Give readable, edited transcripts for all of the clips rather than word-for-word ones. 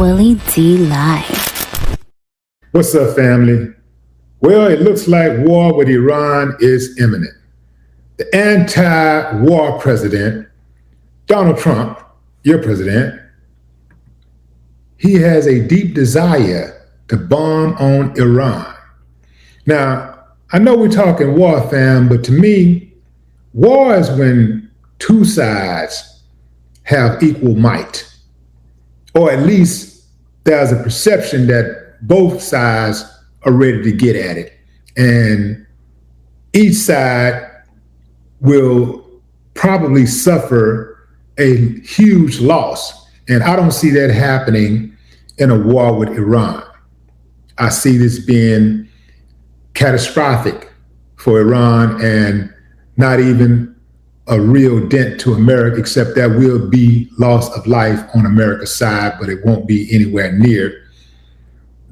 Willie D Live. What's up, family? Well, it looks like war with Iran is imminent. The anti-war president, Donald Trump, your president, he has a deep desire to bomb on Iran. Now, I know we're talking war, fam, but to me, war is when two sides have equal might, or at least there's a perception that both sides are ready to get at it. And each side will probably suffer a huge loss. And I don't see that happening in a war with Iran. I see this being catastrophic for Iran and not even a real dent to America, except there will be loss of life on America's side, but it won't be anywhere near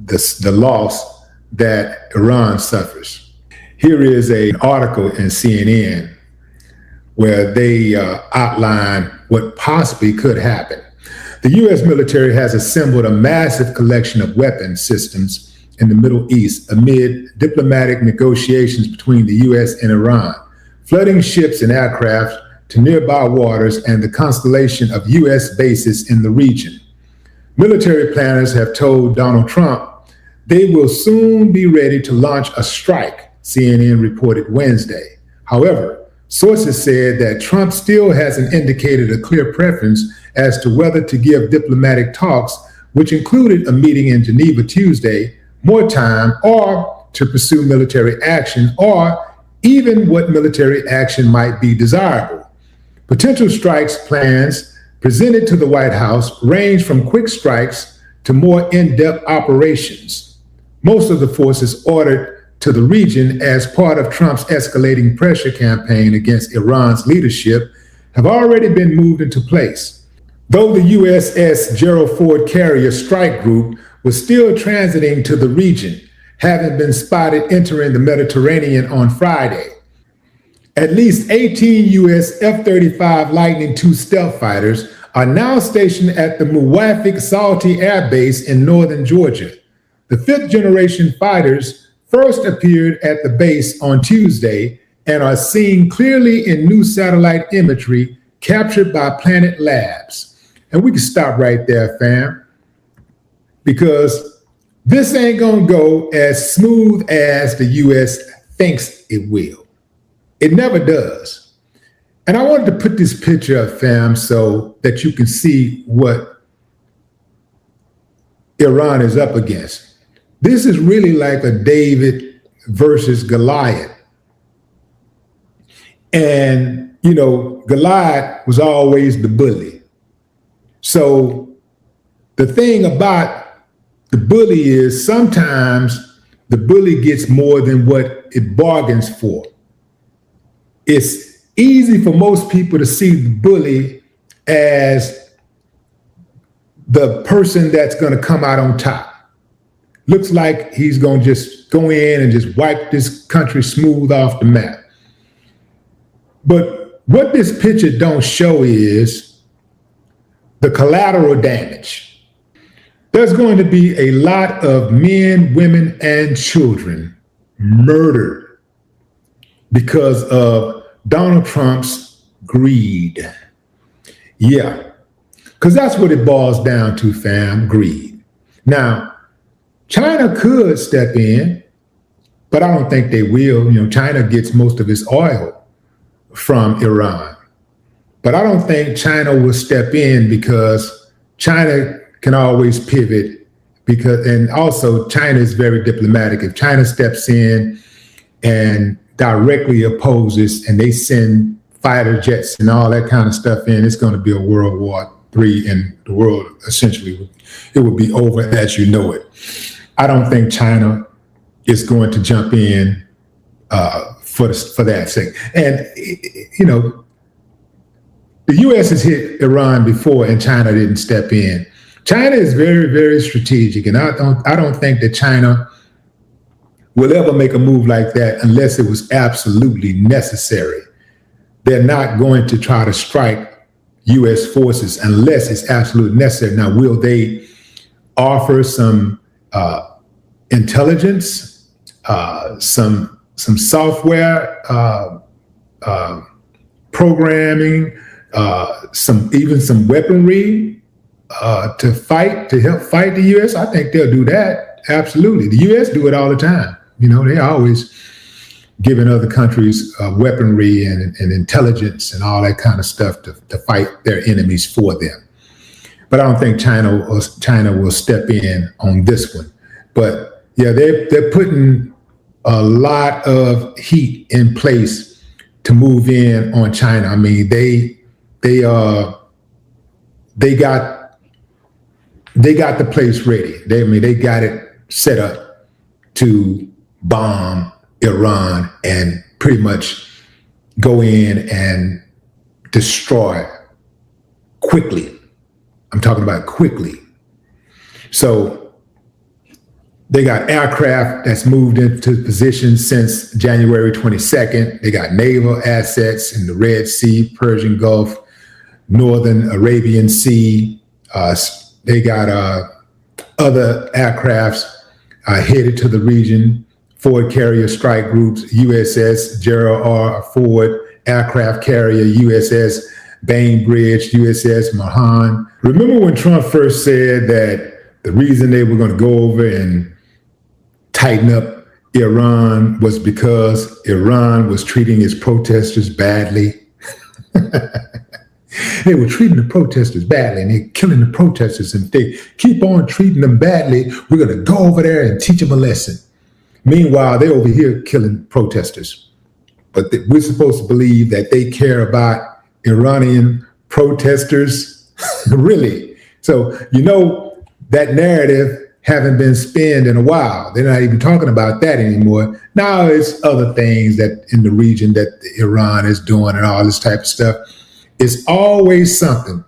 the loss that Iran suffers. Here is an article in CNN where they outline what possibly could happen. The U.S. military has assembled a massive collection of weapon systems in the Middle East amid diplomatic negotiations between the U.S. and Iran, flooding ships and aircraft to nearby waters and the constellation of U.S. bases in the region. Military planners have told Donald Trump they will soon be ready to launch a strike, CNN reported Wednesday. However, sources said that Trump still hasn't indicated a clear preference as to whether to give diplomatic talks, which included a meeting in Geneva Tuesday, more time, or to pursue military action, or even what military action might be desirable. Potential strikes plans presented to the White House range from quick strikes to more in-depth operations. Most of the forces ordered to the region as part of Trump's escalating pressure campaign against Iran's leadership have already been moved into place. Though the USS Gerald Ford carrier strike group was still transiting to the region, having been spotted entering the Mediterranean on Friday. At least 18 U.S. F-35 Lightning II stealth fighters are now stationed at the Muwaffiq Salti Air Base in northern Georgia. The fifth-generation fighters first appeared at the base on Tuesday and are seen clearly in new satellite imagery captured by Planet Labs. And we can stop right there, fam, because this ain't gonna go as smooth as the U.S. thinks it will. It never does. And I wanted to put this picture up, fam, so that you can see what Iran is up against. This is really like a David versus Goliath. And, you know, Goliath was always the bully. So the thing about the bully is sometimes the bully gets more than what it bargains for. It's easy for most people to see the bully as the person that's going to come out on top. Looks like he's going to just go in and just wipe this country smooth off the map. But what this picture don't show is the collateral damage. There's going to be a lot of men, women, and children murdered because of Donald Trump's greed. Yeah, because that's what it boils down to, fam, greed. Now, China could step in, but I don't think they will. You know, China gets most of its oil from Iran. But I don't think China will step in because China can always pivot and also China is very diplomatic. If China steps in and directly opposes and they send fighter jets and all that kind of stuff in, it's going to be a World War III and the world essentially, it would be over as you know it. I don't think China is going to jump in for that sake. And, you know, the U.S. has hit Iran before and China didn't step in. China is very, very strategic. And I don't think that China will ever make a move like that unless it was absolutely necessary. They're not going to try to strike U.S. forces unless it's absolutely necessary. Now, will they offer some intelligence, some software programming, some weaponry to help fight the U.S. I think they'll do that. Absolutely, the U.S. do it all the time. They're always giving other countries weaponry and intelligence and all that kind of stuff to fight their enemies for them. But I don't think China will step in on this one. But yeah, they're putting a lot of heat in place to move in on China. I mean, they got the place ready. They got it set up to bomb Iran and pretty much go in and destroy quickly. I'm talking about quickly. So they got aircraft that's moved into position since January 22nd. They got naval assets in the Red Sea, Persian Gulf, Northern Arabian Sea. They got other aircrafts headed to the region. Ford carrier strike groups, USS Gerald Ford, aircraft carrier, USS Bainbridge, USS Mahan. Remember when Trump first said that the reason they were going to go over and tighten up Iran was because Iran was treating its protesters badly? They were treating the protesters badly and they're killing the protesters. And if they keep on treating them badly, we're going to go over there and teach them a lesson. Meanwhile, they're over here killing protesters. But we're supposed to believe that they care about Iranian protesters? Really? So, that narrative haven't been spun in a while. They're not even talking about that anymore. Now it's other things that in the region that Iran is doing and all this type of stuff. It's always something.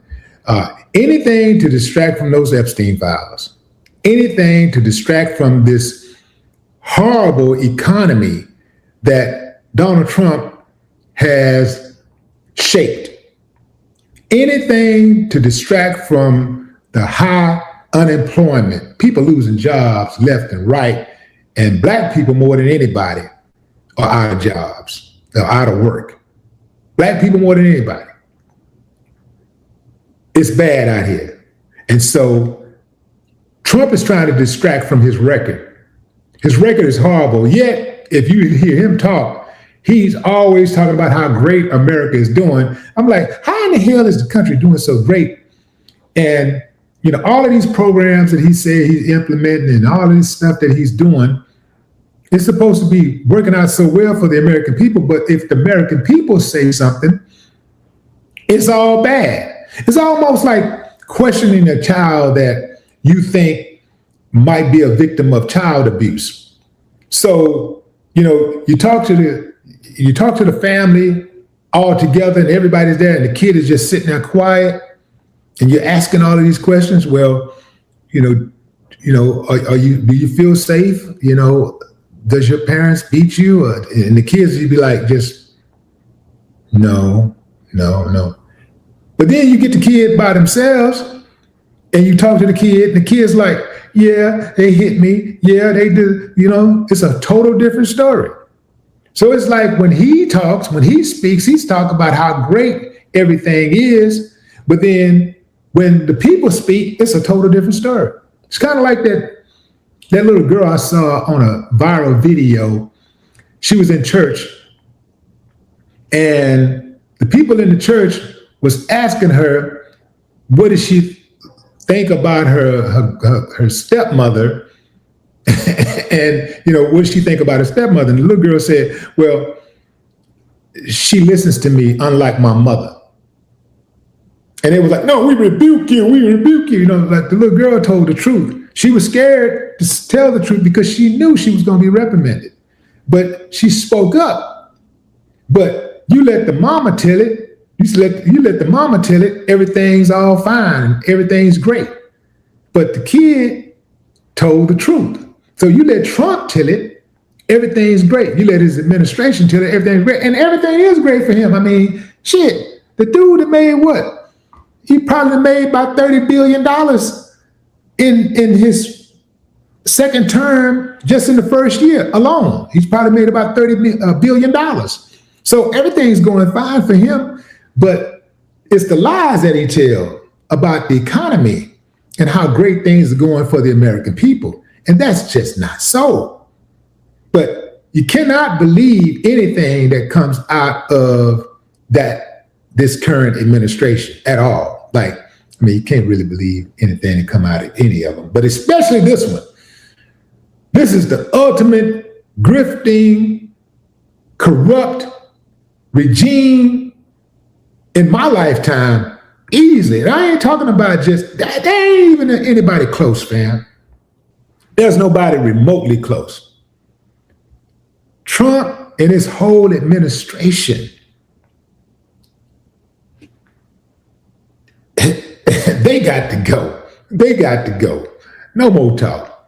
Anything to distract from those Epstein files. Anything to distract from this horrible economy that Donald Trump has shaped. Anything to distract from the high unemployment, people losing jobs left and right, and Black people more than anybody are out of jobs, they're out of work. Black people more than anybody. It's bad out here. And so Trump is trying to distract from his record. His record is horrible, yet if you hear him talk, he's always talking about how great America is doing. I'm like, how in the hell is the country doing so great? And, all of these programs that he said he's implementing and all of this stuff that he's doing, it's supposed to be working out so well for the American people. But if the American people say something, it's all bad. It's almost like questioning a child that you think might be a victim of child abuse. So, you talk to the family all together and everybody's there and the kid is just sitting there quiet and you're asking all of these questions. Well, do you feel safe? Does your parents beat you? And the kids, you'd be like, just no. But then you get the kid by themselves and you talk to the kid and the kid's like, yeah, they hit me. Yeah, they do. It's a total different story. So it's like when he talks, when he speaks, he's talking about how great everything is. But then when the people speak, it's a total different story. It's kind of like that little girl I saw on a viral video. She was in church and the people in the church was asking her, what did she think about her stepmother? And, what did she think about her stepmother? And the little girl said, well, she listens to me unlike my mother. And they was like, no, we rebuke you. Like the little girl told the truth. She was scared to tell the truth because she knew she was going to be reprimanded. But she spoke up. But you let the mama tell it. You let the mama tell it, everything's all fine, everything's great. But the kid told the truth. So you let Trump tell it, everything's great. You let his administration tell it, everything's great. And everything is great for him. I mean, the dude that made what? He probably made about $30 billion in his second term, just in the first year alone, he's probably made about $30 billion. So everything's going fine for him, but it's the lies that he tells about the economy and how great things are going for the American people. And that's just not so. But you cannot believe anything that comes out of this current administration at all. Like, I mean, you can't really believe anything that come out of any of them, but especially this one. This is the ultimate grifting, corrupt regime in my lifetime, easily. And I ain't talking about just, there ain't even anybody close, fam. There's nobody remotely close. Trump and his whole administration, they got to go. They got to go. No more talk.